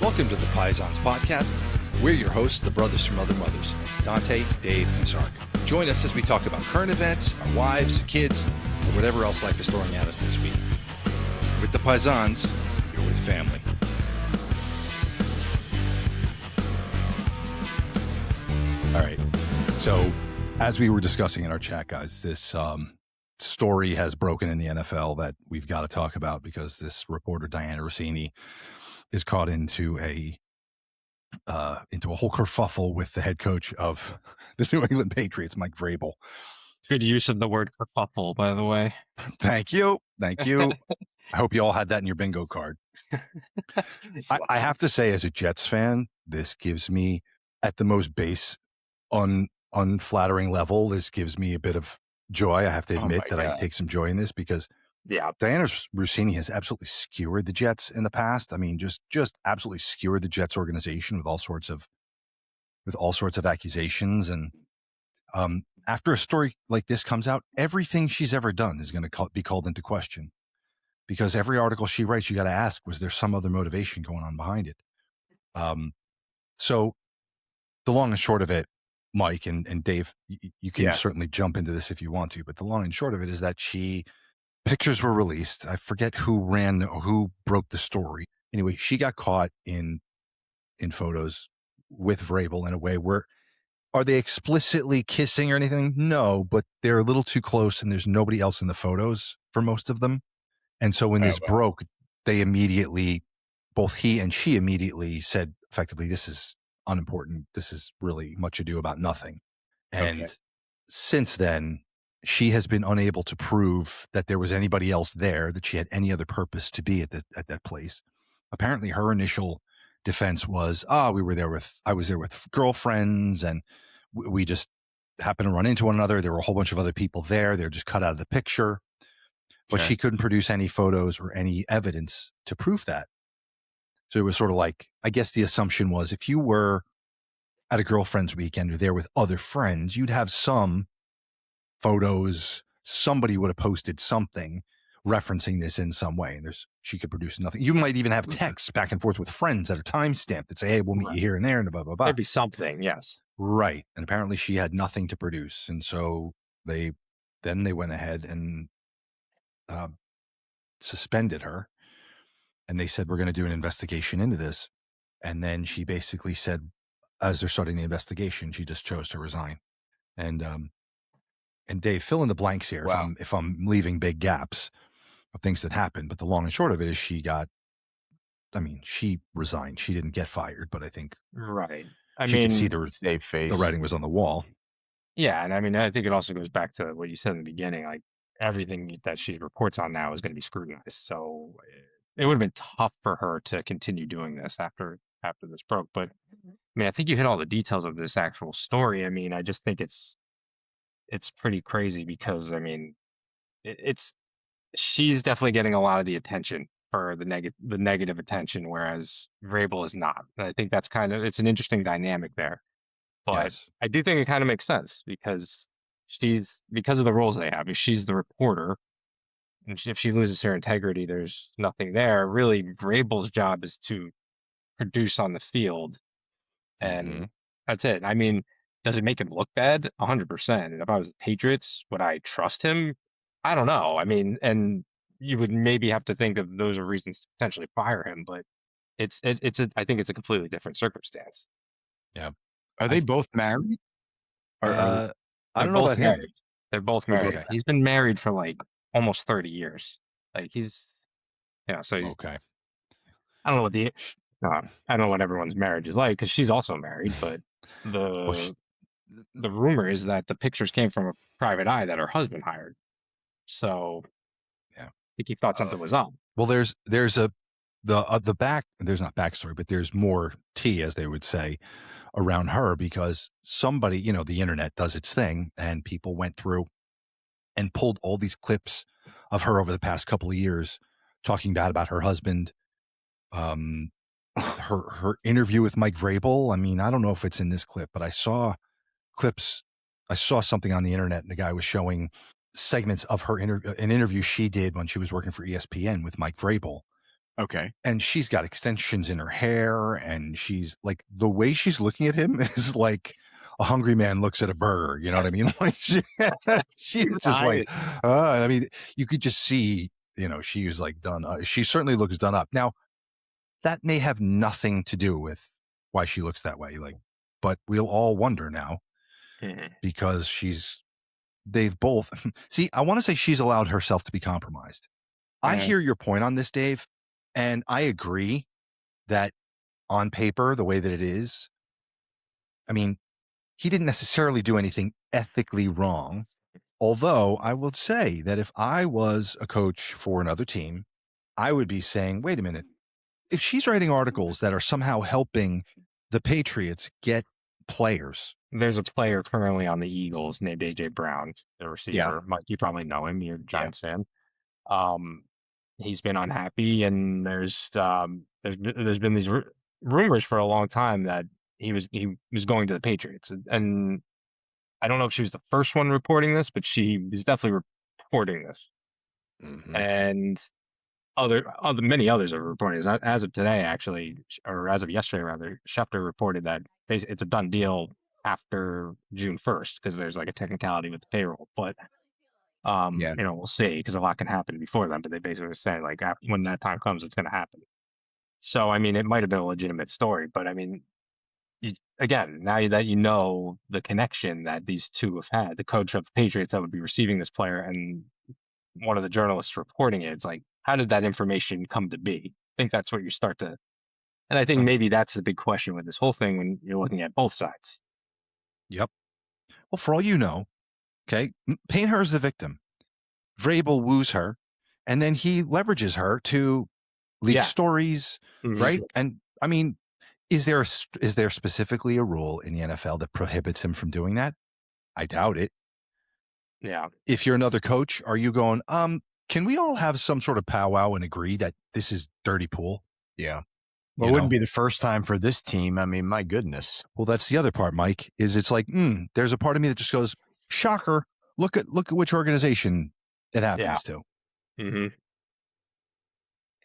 Welcome to the Paisans podcast. We're your hosts, the brothers from other mothers, Dante, Dave, and Sark. Join us as we talk about current events, our wives, kids, or whatever else life is throwing at us this week. With the Paisans, you're with family. All right. So, as we were discussing in our chat, guys, this story has broken in the NFL that we've got to talk about because this reporter, Dianna Russini, is caught into a whole kerfuffle with the head coach of the New England Patriots, Mike Vrabel. Good use of the word kerfuffle, by the way. Thank you. I hope you all had that in your bingo card. I have to say, as a Jets fan, this gives me, at the most base, unflattering level, this gives me a bit of joy. I have to admit that I take some joy in this because Dianna Russini has absolutely skewered the Jets in the past. I mean, just absolutely skewered the Jets organization with all sorts of accusations. And after a story like this comes out, everything she's ever done is going to be called into question, because every article she writes, you got to ask, was there some other motivation going on behind it? So the long and short of it, Mike and Dave, you can certainly jump into this if you want to, but the long and short of it is that pictures were released. I forget who broke the story. Anyway, she got caught in photos with Vrabel in a way where, are they explicitly kissing or anything? No, but they're a little too close and there's nobody else in the photos for most of them. And so when this broke, they immediately, both he and she immediately said, effectively, this is unimportant. This is really much ado about nothing. And since then, she has been unable to prove that there was anybody else there, that she had any other purpose to be at that place. Apparently, her initial defense was, I was there with girlfriends, and we just happened to run into one another. There were a whole bunch of other people there. They're just cut out of the picture. But she couldn't produce any photos or any evidence to prove that. So it was sort of like, I guess the assumption was, if you were at a girlfriend's weekend or there with other friends, you'd have some photos. Somebody would have posted something referencing this in some way, and she could produce nothing. You might even have texts back and forth with friends that are timestamped that say, hey, we'll meet you here and there, and blah, blah, blah. There'd be something, yes. Right. And apparently she had nothing to produce. And so they went ahead and suspended her. And they said, we're going to do an investigation into this. And then she basically said, as they're starting the investigation, she just chose to resign. And Dave, fill in the blanks here if I'm leaving big gaps of things that happened. But the long and short of it is she resigned. She didn't get fired, but I think she could see the writing was on the wall. Yeah, and I mean, I think it also goes back to what you said in the beginning. Like, everything that she reports on now is going to be scrutinized. So it would have been tough for her to continue doing this after this broke. But I mean, I think you hit all the details of this actual story. I mean, I just think it's pretty crazy because, I mean, she's definitely getting a lot of the attention for the negative attention, whereas Vrabel is not. And I think that's it's an interesting dynamic there. But I do think it kind of makes sense because because of the roles they have. If she's the reporter, and if she loses her integrity, there's nothing there. Really, Vrabel's job is to produce on the field, and that's it. I mean, does it make him look bad? 100%. And if I was the Patriots, would I trust him? I don't know. I mean, and you would maybe have to think that those are reasons to potentially fire him, but I think it's a completely different circumstance. Yeah. Are they both married? I don't know about him. They're both married. Okay. He's been married for like almost 30 years. Like so he's okay. I don't know what everyone's marriage is like because she's also married, but the rumor is that the pictures came from a private eye that her husband hired. So I think he thought something was up. Well, there's there's not backstory, but there's more tea, as they would say, around her because somebody, the internet does its thing, and people went through and pulled all these clips of her over the past couple of years talking bad about her husband. Her interview with Mike Vrabel. I mean, I don't know if it's in this clip, but I saw something on the internet, and the guy was showing segments of an interview she did when she was working for ESPN with Mike Vrabel Okay. And she's got extensions in her hair, and she's like, the way she's looking at him is like a hungry man looks at a burger. You know what I mean? Like she's just like, I mean, you could just see, she was like done. She certainly looks done up. Now, that may have nothing to do with why she looks that way. Like, but we'll all wonder now because they've both see, I want to say she's allowed herself to be compromised. I hear your point on this, Dave. And I agree that on paper, the way that it is, I mean, he didn't necessarily do anything ethically wrong. Although I will say that if I was a coach for another team, I would be saying, wait a minute, if she's writing articles that are somehow helping the Patriots get players. There's a player currently on the Eagles named AJ Brown, the receiver. Yeah. Mike, you probably know him. You're a Giants fan. He's been unhappy, and there's been these rumors for a long time that he was going to the Patriots, and I don't know if she was the first one reporting this, but she was definitely reporting this, and many others are reporting this. As of today, actually, or as of yesterday rather, Schefter reported that it's a done deal after June 1st because there's like a technicality with the payroll, but. We'll see because a lot can happen before then, but they basically say like when that time comes, it's going to happen. So, I mean, it might have been a legitimate story, but I mean, again, now that you know the connection that these two have had, the coach of the Patriots that would be receiving this player and one of the journalists reporting it, it's like, how did that information come to be? I think that's what you start to, and I think maybe that's the big question with this whole thing when you're looking at both sides. Yep. Well, for all you know, okay, paint her as the victim. Vrabel woos her, and then he leverages her to leak stories, right? And I mean, is there specifically a rule in the NFL that prohibits him from doing that? I doubt it. Yeah. If you're another coach, are you going, can we all have some sort of powwow and agree that this is dirty pool? Yeah. Well, it wouldn't be the first time for this team. I mean, my goodness. Well, that's the other part, Mike, is it's like, there's a part of me that just goes, shocker. Look at which organization it happens to. Mm-hmm.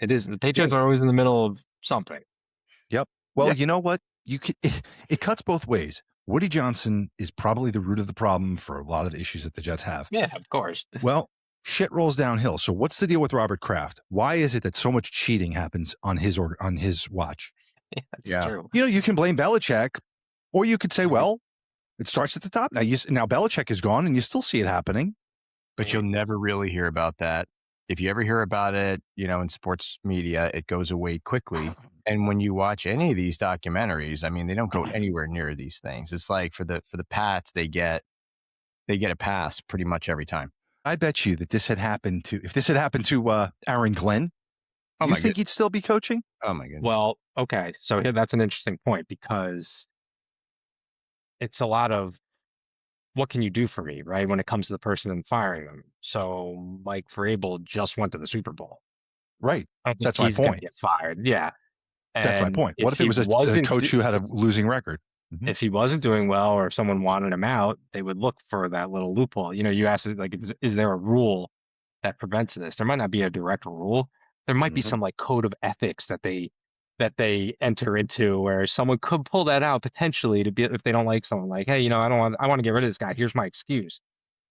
It is. The Patriots are always in the middle of something. Yep. Well, you know what? It cuts both ways. Woody Johnson is probably the root of the problem for a lot of the issues that the Jets have. Yeah, of course. Well, shit rolls downhill. So what's the deal with Robert Kraft? Why is it that so much cheating happens on his watch? Yeah, that's true. You can blame Belichick, or you could say, well, it starts at the top. Now Belichick is gone, and you still see it happening. But you'll never really hear about that. If you ever hear about it, in sports media, it goes away quickly. And when you watch any of these documentaries, I mean, they don't go anywhere near these things. It's like for the Pats, they get a pass pretty much every time. I bet you that if this had happened to Aaron Glenn, you think he'd still be coaching? Oh my goodness. Well, okay. So that's an interesting point because it's a lot of, what can you do for me, right? When it comes to the person and firing them. So Mike Vrabel just went to the Super Bowl. Right. That's my point. Get fired. Yeah. And that's my point. What if it was a coach who had a losing record? If he wasn't doing well or if someone wanted him out, they would look for that little loophole. You asked it like, is there a rule that prevents this? There might not be a direct rule. There might be some like code of ethics that they enter into where someone could pull that out potentially to be, if they don't like someone, like, hey, I want to get rid of this guy. Here's my excuse.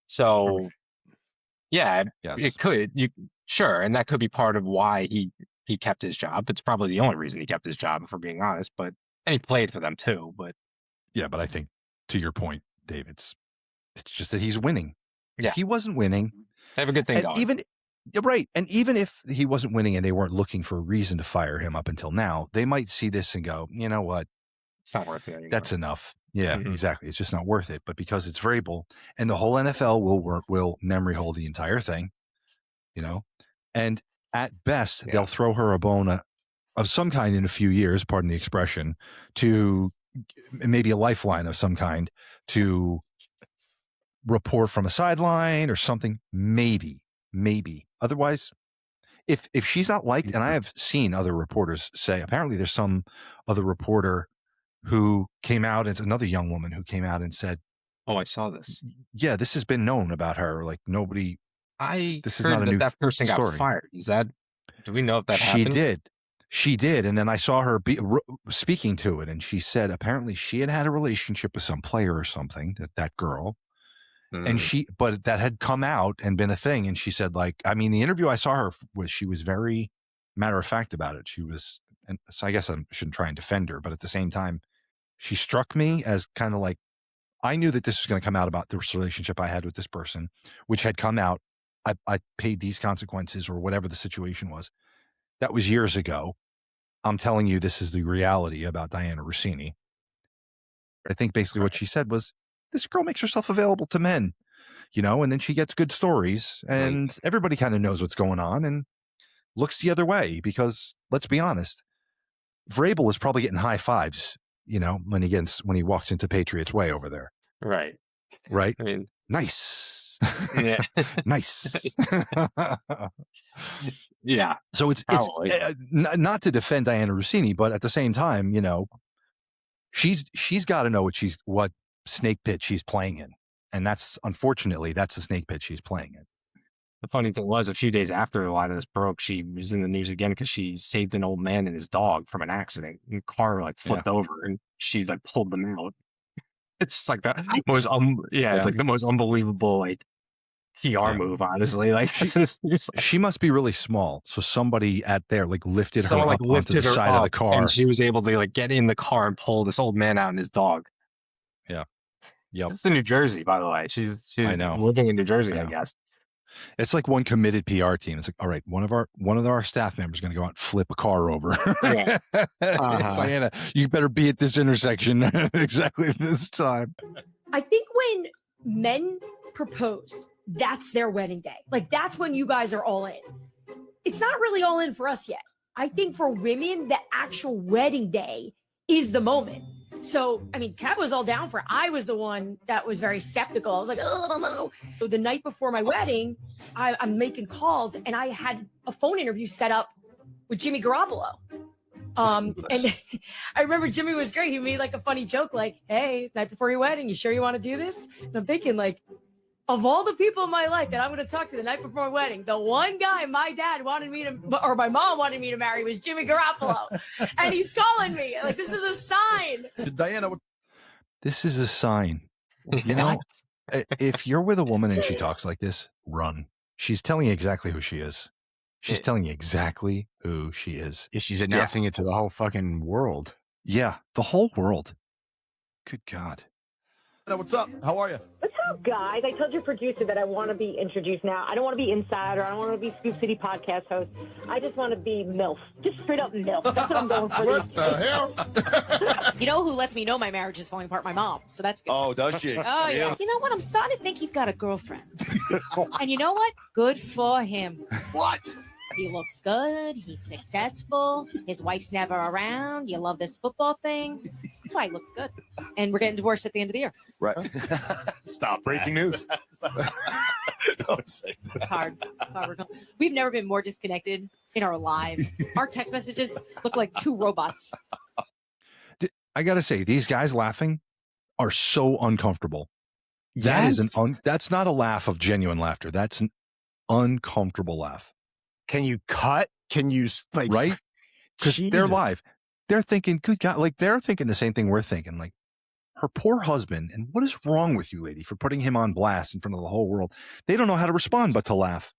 So it could, sure. And that could be part of why he kept his job. It's probably the only reason he kept his job, if we're being honest, and he played for them too, but. Yeah. But I think to your point, Dave, it's just that he's winning. Yeah. If he wasn't winning, they have a good thing going. Right. And even if he wasn't winning and they weren't looking for a reason to fire him up until now, they might see this and go, you know what? It's not worth it anymore. That's enough. Yeah, exactly. It's just not worth it. But because it's Vrabel and the whole NFL will memory hold the entire thing, and at best, they'll throw her a bone of some kind in a few years, pardon the expression, to maybe a lifeline of some kind to report from a sideline or something. Maybe. Otherwise, if she's not liked, and I have seen other reporters say, apparently there's some other reporter who came out, it's another young woman who came out and said, oh, I saw this. Yeah, this has been known about her. Like nobody. This is not a new that person story. Got fired. Do we know if that happened? She did. She did, and then I saw her speaking to it, and she said apparently she had a relationship with some player or something, that girl, and but that had come out and been a thing, and she said, like, I mean, the interview I saw her with, she was very matter of fact about it. She was, and so I guess I shouldn't try and defend her, but at the same time, she struck me as kind of like, I knew that this was going to come out about this relationship I had with this person, which had come out. I paid these consequences or whatever the situation was. That was years ago. I'm telling you, this is the reality about Dianna Russini. I think basically what she said was, this girl makes herself available to men, and then she gets good stories, and everybody kind of knows what's going on and looks the other way, because let's be honest, Vrabel is probably getting high fives, when he walks into Patriots way over there. Right. Right. I mean, nice. Yeah. Nice. Yeah. So it's not to defend Dianna Russini, but at the same time, she's got to know what snake pit she's playing in, and that's the snake pit she's playing in. The funny thing was, a few days after a lot of this broke, she was in the news again because she saved an old man and his dog from an accident. And the car flipped over, and she's pulled them out. It's just like the most it's like the most unbelievable PR move, honestly. She must be really small, so somebody at there lifted her up onto the side of the car, and she was able to get in the car and pull this old man out and his dog. Yeah, yep. It's in New Jersey, by the way. She's living in New Jersey, I guess. It's like one committed PR team. It's like, all right, one of our staff members is going to go out and flip a car over. Yeah. Dianna, you better be at this intersection exactly this time. I think when men propose, that's their wedding day. That's when you guys are all in. It's not really all in for us yet. I think for women, the actual wedding day is the moment. So, I mean, Kev was all down for it. I was the one that was very skeptical. I was like, oh, I don't know. So the night before my wedding, I'm making calls, and I had a phone interview set up with Jimmy Garoppolo. And I remember Jimmy was great. He made a funny joke, hey, it's night before your wedding. You sure you want to do this? And I'm thinking, of all the people in my life that I'm going to talk to the night before my wedding, the one guy my dad wanted me to, or my mom wanted me to marry, was Jimmy Garoppolo. And he's calling me. This is a sign. Dianna, this is a sign. If you're with a woman and she talks like this, run. She's telling you exactly who she is. She's telling you exactly who she is. Yeah, she's announcing it to the whole fucking world. Yeah, the whole world. Good God. What's up? How are you? What's up, guys? I told your producer that I want to be introduced now. I don't want to be insider. I don't want to be Scoop City podcast host. I just want to be MILF. Just straight up MILF. That's what I'm going for. What the hell? You know who lets me know my marriage is falling apart? My mom. So that's good. Oh, does she? Oh, yeah. You know what? I'm starting to think he's got a girlfriend. And you know what? Good for him. What? He looks good. He's successful. His wife's never around. You love this football thing. That's why he looks good. And we're getting divorced at the end of the year. Right. Stop. Breaking news. Don't say that. It's hard. We've never been more disconnected in our lives. Our text messages look like two robots. I got to say, these guys laughing are so uncomfortable. That's not a laugh of genuine laughter. That's an uncomfortable laugh. Can you cut? Can you right? Because they're live. They're thinking, good God, they're thinking the same thing we're thinking. Her poor husband, and what is wrong with you, lady, for putting him on blast in front of the whole world? They don't know how to respond but to laugh.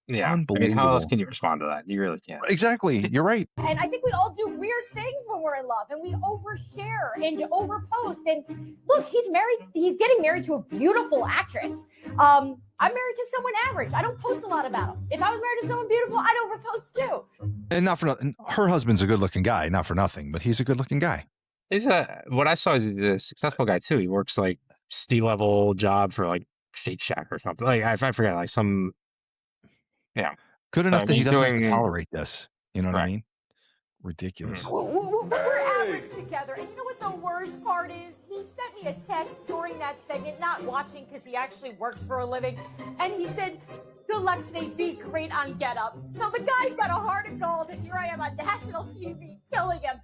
Yeah. Unbelievable. How else can you respond to that? You really can't. Exactly. You're right. And I think we all do weird things when we're in love, and we overshare and overpost. And look, he's getting married to a beautiful actress. I'm married to someone average. I don't post a lot about him. If I was married to someone beautiful, I'd overpost too. And not for nothing, her husband's a good-looking guy, not for nothing, but he's a good-looking guy. What I saw is he's a successful guy too. He works C-level job for Shake Shack or something. I forget some. Yeah. Good enough that he doesn't have to tolerate this. You know what I mean? Ridiculous. We're average together. And you know what the worst part is? He sent me a text during that segment, not watching because he actually works for a living. And he said, good luck today, be great on Get Up. So the guy's got a heart of gold, and here I am on national TV killing him.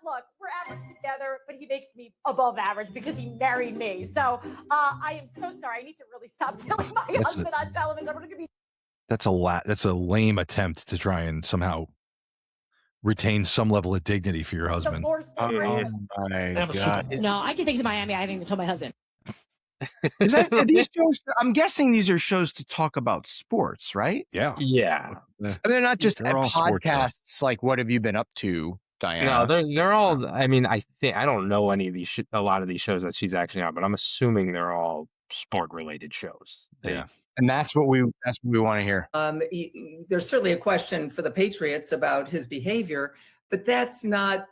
Look, we're average together, but he makes me above average because he married me. So I am so sorry. I need to really stop killing my husband on television. I'm going to be. That's a lame attempt to try and somehow retain some level of dignity for your husband. Divorce Oh papers. my Have a God. Super No, I did things in Miami I haven't even told my husband. Is that are these shows? I'm guessing these are shows to talk about sports, right? Yeah. Yeah. And they're not just They're all sports shows. podcasts like "What have you been up to, No, Dianna?" they're all. I mean, I don't know any of these. A lot of these shows that she's actually on, but I'm assuming they're all sport related shows. Yeah. And that's what we want to hear. There's certainly a question for the Patriots about his behavior, but that's not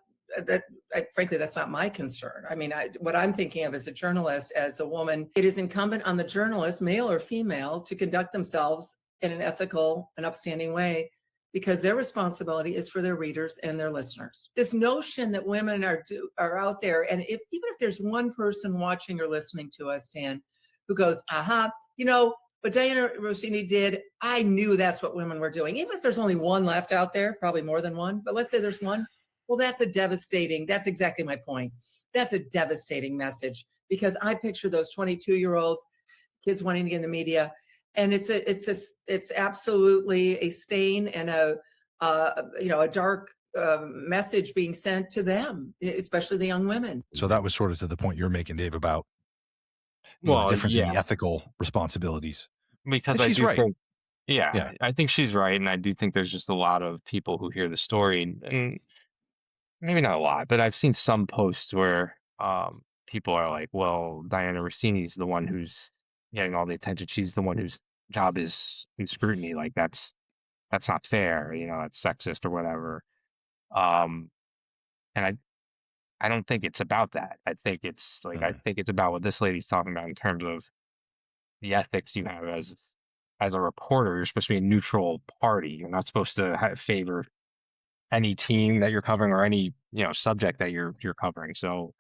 frankly, that's not my concern. I mean, what I'm thinking of as a journalist, as a woman, it is incumbent on the journalist, male or female, to conduct themselves in an ethical and upstanding way, because their responsibility is for their readers and their listeners. This notion that women are out there, and even if there's one person watching or listening to us, Dan, who goes, aha, what Dianna Russini did, I knew that's what women were doing. Even if there's only one left out there, probably more than one, but let's say there's one. Well, that's exactly my point. That's a devastating message, because I picture those 22-year-olds, kids wanting to get in the media, and it's absolutely a stain and a dark message being sent to them, especially the young women. So that was sort of to the point you're making, Dave, about the difference in the ethical responsibilities. Because she's right. Think, yeah, I think she's right, and I do think there's just a lot of people who hear the story, and maybe not a lot, but I've seen some posts where people are like, well, Dianna Russini's the one who's getting all the attention. She's the one whose job is in scrutiny. Like that's not fair. It's sexist or whatever. And I don't think it's about that. I think it's about what this lady's talking about in terms of the ethics you have as a reporter. You're supposed to be a neutral party. You're not supposed to favor any team that you're covering or any subject that you're covering. So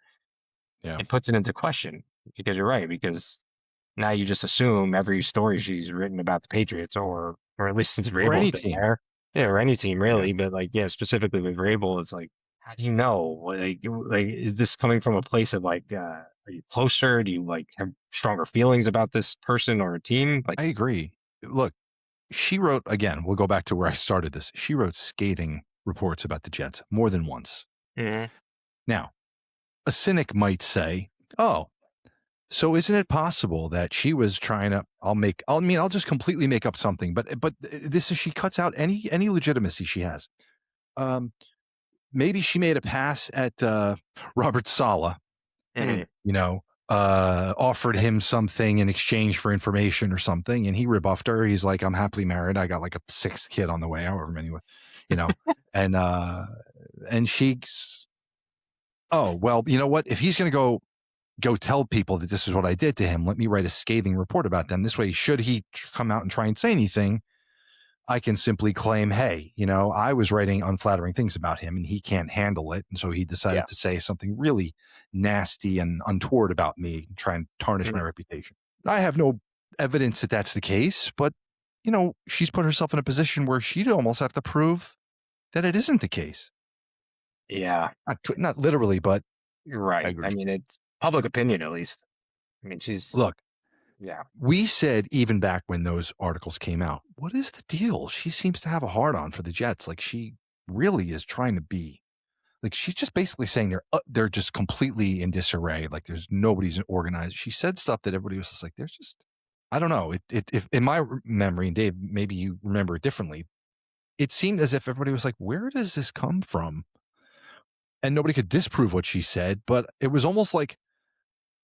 it puts it into question, because you're right, because now you just assume every story she's written about the Patriots, or at least since Vrabel's been there, or any team really, but specifically with Vrabel, it's like, how do you know? Like is this coming from a place of are you closer? Do you have stronger feelings about this person or a team? I agree. Look, she wrote, again, we'll go back to where I started this. She wrote scathing reports about the Jets more than once. Mm-hmm. Now, a cynic might say, oh, so isn't it possible that she was trying to, I'll just completely make up something, but she cuts out any legitimacy she has. Maybe she made a pass at Robert Saleh, offered him something in exchange for information or something, and he rebuffed her. He's like, I'm happily married. I got like a sixth kid on the way, however many, and she's, oh, well, you know what? If he's going to go tell people that this is what I did to him, let me write a scathing report about them. This way, should he come out and try and say anything, I can simply claim, hey, I was writing unflattering things about him and he can't handle it. And so he decided to say something really nasty and untoward about me and try and tarnish my reputation. I have no evidence that that's the case, but, she's put herself in a position where she'd almost have to prove that it isn't the case. Yeah. Not literally, but. You're right. I mean, it's public opinion, at least. I mean, look. Yeah. We said even back when those articles came out, what is the deal? She seems to have a hard-on for the Jets. Like, she really is trying to be, like, she's just basically saying they're just completely in disarray. Like, there's nobody's organized. She said stuff that everybody was just like, there's just, I don't know. If in my memory, and Dave, maybe you remember it differently, it seemed as if everybody was like, where does this come from? And nobody could disprove what she said, but it was almost like,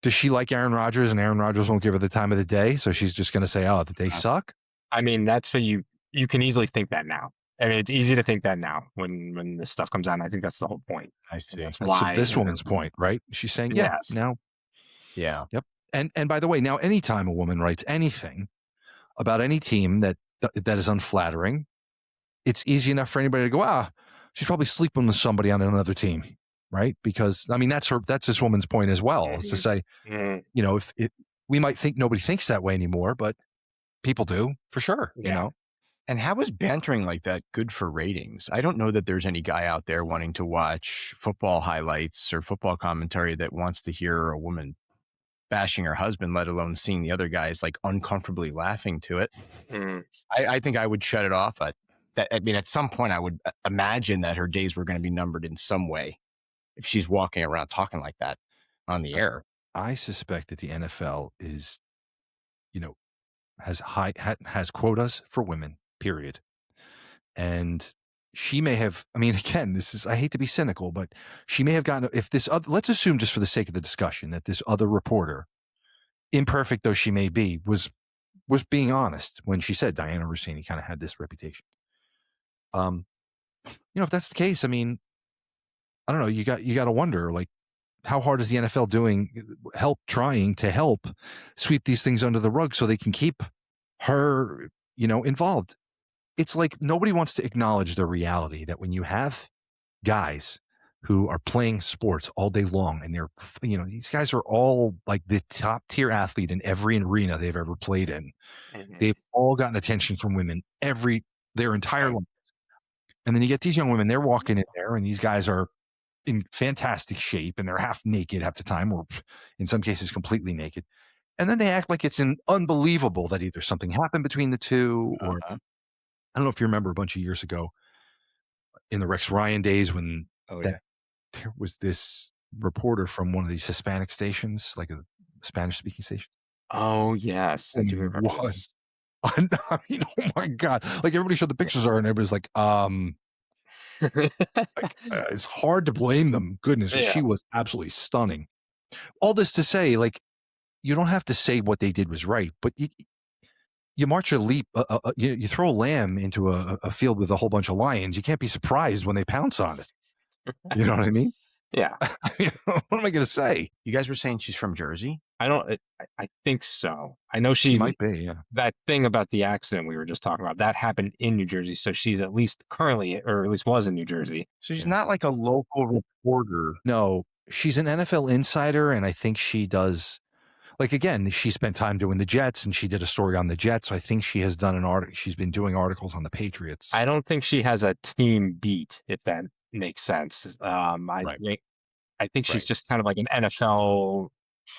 does she like Aaron Rodgers and Aaron Rodgers won't give her the time of the day? So she's just going to say, oh, that they suck? I mean, that's what you can easily think that now. I mean, it's easy to think that now when this stuff comes out. I think that's the whole point. I see. That's why this woman's point, right? She's saying, now. Yeah. Yep. And by the way, now anytime a woman writes anything about any team that is unflattering, it's easy enough for anybody to go, she's probably sleeping with somebody on another team. Right. Because I mean, that's this woman's point as well, is to say, if we might think nobody thinks that way anymore, but people do for sure, And how is bantering like that good for ratings? I don't know that there's any guy out there wanting to watch football highlights or football commentary that wants to hear a woman bashing her husband, let alone seeing the other guys like uncomfortably laughing to it. I think I would shut it off. that, I mean, at some point I would imagine that her days were going to be numbered in some way if she's walking around talking like that on the air. I suspect that the NFL is, has quotas for women, period. And she may have, I mean, again, I hate to be cynical, but she may have gotten, let's assume just for the sake of the discussion that this other reporter, imperfect though she may be, was being honest when she said Dianna Russini kind of had this reputation. If that's the case, I mean, I don't know, you got to wonder, like, how hard is the NFL trying to help sweep these things under the rug so they can keep her, involved? It's like nobody wants to acknowledge the reality that when you have guys who are playing sports all day long and they're, these guys are all like the top tier athlete in every arena they've ever played in. Mm-hmm. They've all gotten attention from women their entire life. And then you get these young women, they're walking in there and these guys are in fantastic shape and they're half naked half the time, or in some cases completely naked. And then they act like it's unbelievable that either something happened between the two, or I don't know if you remember a bunch of years ago in the Rex Ryan days when there was this reporter from one of these Hispanic stations, like a Spanish speaking station. Oh yes. I do remember. I mean, oh my God. Like everybody showed the pictures are and everybody's like, it's hard to blame them. Goodness, she was absolutely stunning. All this to say, like, you don't have to say what they did was right, but you march a leap, you throw a lamb into a field with a whole bunch of lions. You can't be surprised when they pounce on it. You know what I mean? Yeah. What am I going to say? You guys were saying she's from Jersey? I think so. I know she might be, yeah. That thing about the accident we were just talking about, that happened in New Jersey. So she's at least currently, or at least was in New Jersey. So she's not like a local reporter. No, she's an NFL insider. And I think she does, like, again, she spent time doing the Jets and she did a story on the Jets. So I think she has done she's been doing articles on the Patriots. I don't think she has a team beat, if that makes sense. I think she's just kind of like an NFL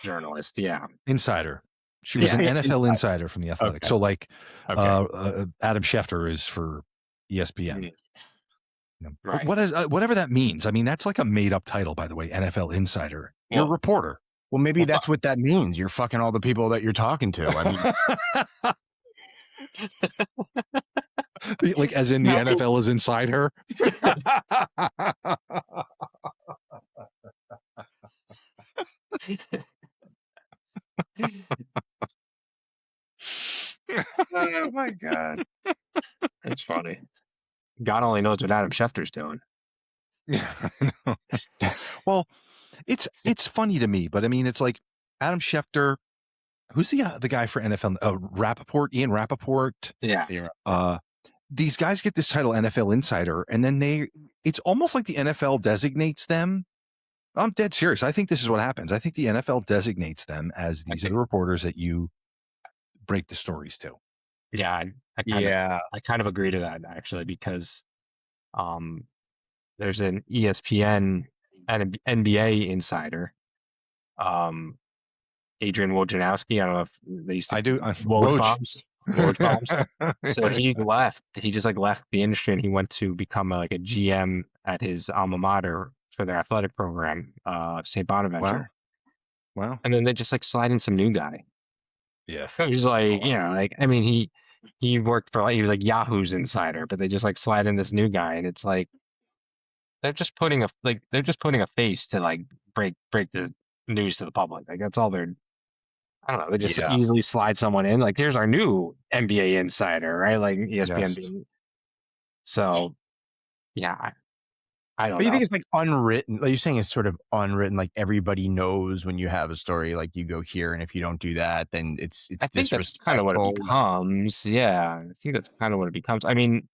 journalist. Yeah. Insider. She was an NFL insider from the Athletic. Okay. So like Adam Schefter is for ESPN. Right. Whatever that means. I mean, that's like a made up title, by the way, NFL insider. You're a reporter. Well, maybe that's what that means. You're fucking all the people that you're talking to. I mean, like as in the NFL is inside her. Oh my God. That's funny. God only knows what Adam Schefter's doing. Yeah, I know. Well, it's funny to me, but I mean, it's like Adam Schefter, who's the guy for NFL, Ian Rappaport. Yeah. These guys get this title NFL insider, and then it's almost like the NFL designates them. I'm dead serious. I think this is what happens. I think the NFL designates them as these are the reporters that you break the stories to. Yeah. I kind of agree to that actually, because there's an ESPN and NBA insider, Adrian Wojnarowski. I don't know if they used to. I do. Woj bombs. So he left. He just like left the industry and he went to become a GM at his alma mater for their athletic program, St. Bonaventure. Wow. And then they just like slide in some new guy. Yeah. He's like, I mean, he worked for he was like Yahoo's insider, but they just like slide in this new guy, and it's like they're just putting a face to like break the news to the public. Like that's all they're. I don't know. They just easily slide someone in. Like here's our new NBA insider, right? Like ESPN. Yes. So, yeah. I don't know. But you think it's like unwritten? Like you're saying it's sort of unwritten. Like everybody knows when you have a story, like you go here, and if you don't do that, then it's. I think that's kind of what it becomes. Yeah, I think that's kind of what it becomes. I mean,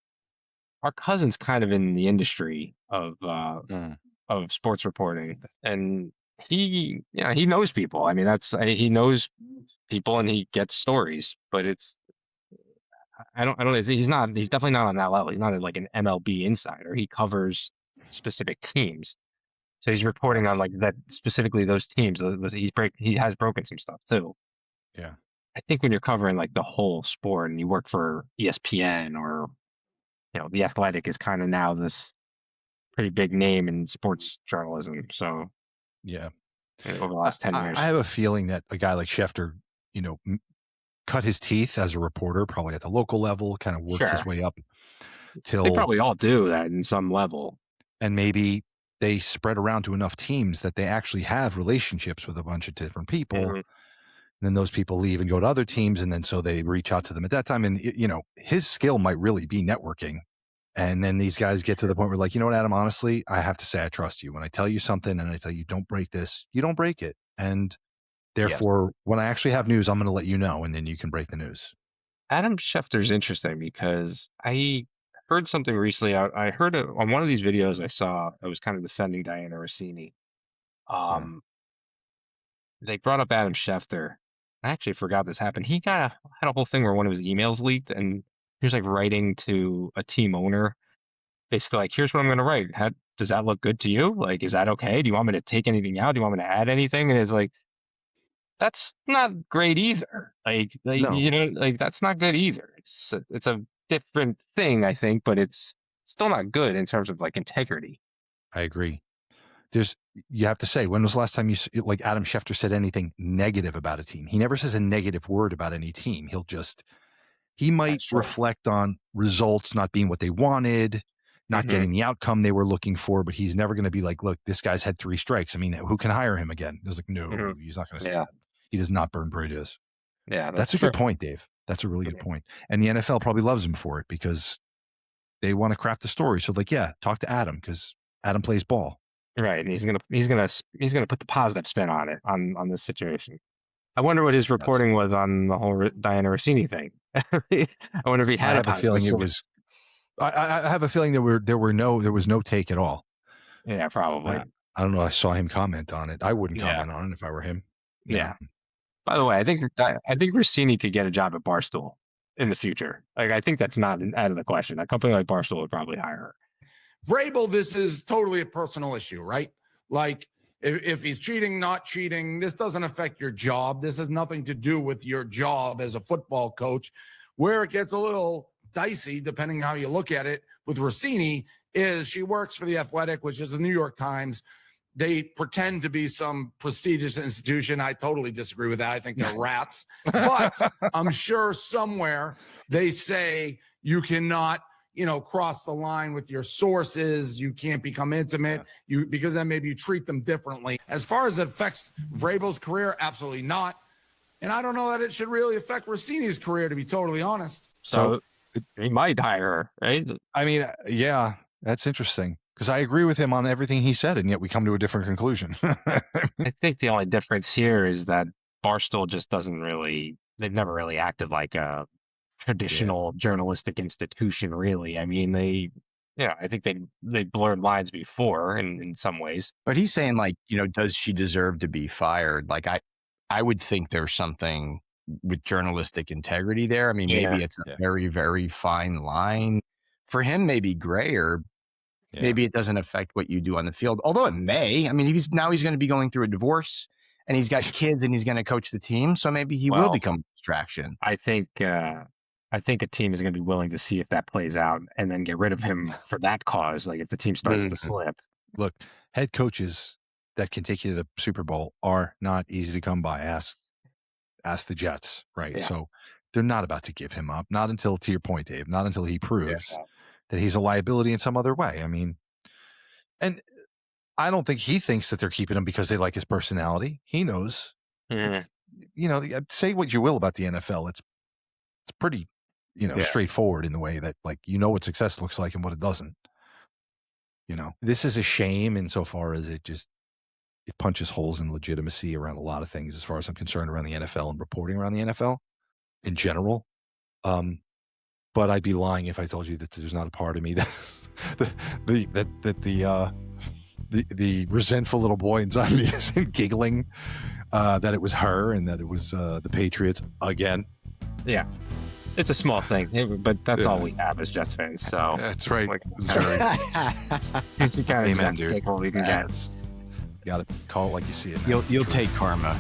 our cousin's kind of in the industry of sports reporting, and he knows people. I mean, he knows people and he gets stories, but it's. I don't. He's definitely not on that level. He's not like an MLB insider. He covers specific teams, so he's reporting on like that specifically those teams. He has broken some stuff too. Yeah, I think when you're covering like the whole sport and you work for ESPN or The Athletic is kind of now this pretty big name in sports journalism. So yeah, over the last 10 years, I have a feeling that a guy like Schefter, cut his teeth as a reporter, probably at the local level, kind of worked his way up till. They probably all do that in some level. And maybe they spread around to enough teams that they actually have relationships with a bunch of different people. Mm-hmm. And then those people leave and go to other teams. And then so they reach out to them at that time. And, his skill might really be networking. And then these guys get to the point where like, you know what, Adam, honestly, I have to say I trust you. When I tell you something and I tell you don't break this, you don't break it. And therefore, when I actually have news, I'm going to let you know, and then you can break the news. Adam Schefter's interesting because I heard something recently. I heard it on one of these videos I saw. I was kind of defending Dianna Russini. They brought up Adam Schefter. I actually forgot this happened. He had a whole thing where one of his emails leaked, and he was like writing to a team owner, basically like, "Here's what I'm going to write. Does that look good to you? Like, is that okay? Do you want me to take anything out? Do you want me to add anything?" And it's like, that's not great either. Like No. That's not good either. It's a different thing, I think, but it's still not good in terms of like integrity. I agree. You have to say, when was the last time like Adam Schefter said anything negative about a team? He never says a negative word about any team. He might reflect on results not being what they wanted, not getting the outcome they were looking for, but he's never going to be like, look, this guy's had 3 strikes. I mean, who can hire him again? It was like, no, he's not going to say that. He does not burn bridges. Yeah, that's a good point, Dave. That's a really good point. And the NFL probably loves him for it because they want to craft a story. So like, yeah, talk to Adam because Adam plays ball. Right, and he's gonna put the positive spin on it on this situation. I wonder what his reporting was on the whole Dianna Russini thing. I wonder if he had. I have a feeling it was. I have a feeling there was no take at all. Yeah, probably. I don't know. I saw him comment on it. I wouldn't comment on it if I were him. You know? By the way, I think Russini could get a job at Barstool in the future. Like, I think that's not out of the question. A company like Barstool would probably hire her. Vrabel, this is totally a personal issue, right? Like, if he's cheating, not cheating, this doesn't affect your job. This has nothing to do with your job as a football coach. Where it gets a little dicey, depending how you look at it, with Russini, is she works for The Athletic, which is the New York Times. They pretend to be some prestigious institution. I totally disagree with that. I think they're rats. But I'm sure somewhere they say you cannot, cross the line with your sources. You can't become intimate. Because then maybe you treat them differently. As far as it affects Vrabel's career, absolutely not. And I don't know that it should really affect Russini's career, to be totally honest. So he might hire her, right? I mean, yeah, that's interesting. Because I agree with him on everything he said, and yet we come to a different conclusion. I think the only difference here is that Barstool just they've never really acted like a traditional journalistic institution, really. I mean, I think they blurred lines before in some ways. But he's saying, like, does she deserve to be fired? Like, I would think there's something with journalistic integrity there. I mean, maybe it's a very, very fine line. For him, maybe grayer. Maybe it doesn't affect what you do on the field, although it may. I mean, he's going to be going through a divorce, and he's got kids, and he's going to coach the team, so maybe he will become a distraction. I think a team is going to be willing to see if that plays out, and then get rid of him for that cause. Like if the team starts to slip. Look, head coaches that can take you to the Super Bowl are not easy to come by. Ask the Jets, right? Yeah. So they're not about to give him up. Not until, to your point, Dave, not until he proves that he's a liability in some other way. I mean, and I don't think he thinks that they're keeping him because they like his personality. He knows, say what you will about the NFL. It's pretty, straightforward in the way that, like, what success looks like and what it doesn't. This is a shame insofar as it punches holes in legitimacy around a lot of things, as far as I'm concerned, around the NFL and reporting around the NFL in general. But I'd be lying if I told you that there's not a part of me that the resentful little boy inside me isn't giggling that it was her and that it was the Patriots again. Yeah, it's a small thing, but that's all we have as Jets fans. So that's right. We Amen, dude. take what we can get. Got to call it like you see it. You'll take karma.